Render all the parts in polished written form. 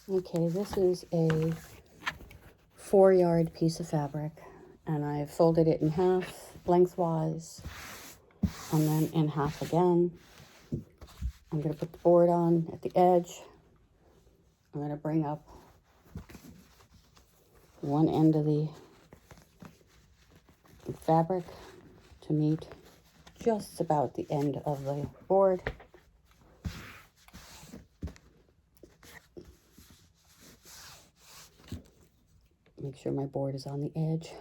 Okay, this is a 4-yard piece of fabric, and I've folded it in half lengthwise and then in half again. I'm going to put the board on at the edge. I'm going to bring up one end of the fabric to meet just about the end of the board. Make sure my board is on the edge.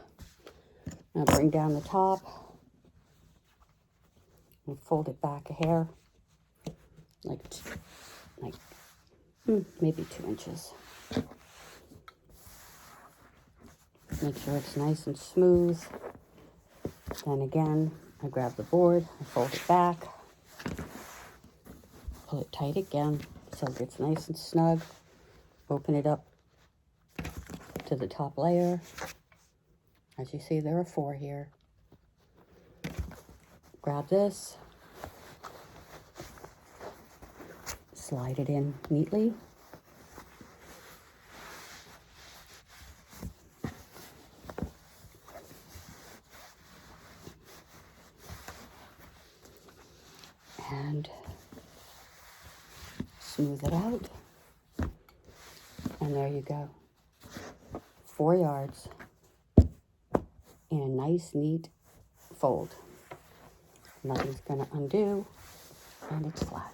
Now bring down the top and fold it back a hair, like maybe 2 inches. Make sure it's nice and smooth. Then again, I grab the board, I fold it back, pull it tight again so it gets nice and snug. Open it up to the top layer. As you see, there are 4 here. Grab this, slide it in neatly. And smooth it out. And there you go. 4 yards in a nice, neat fold. Nothing's going to undo, and it's flat.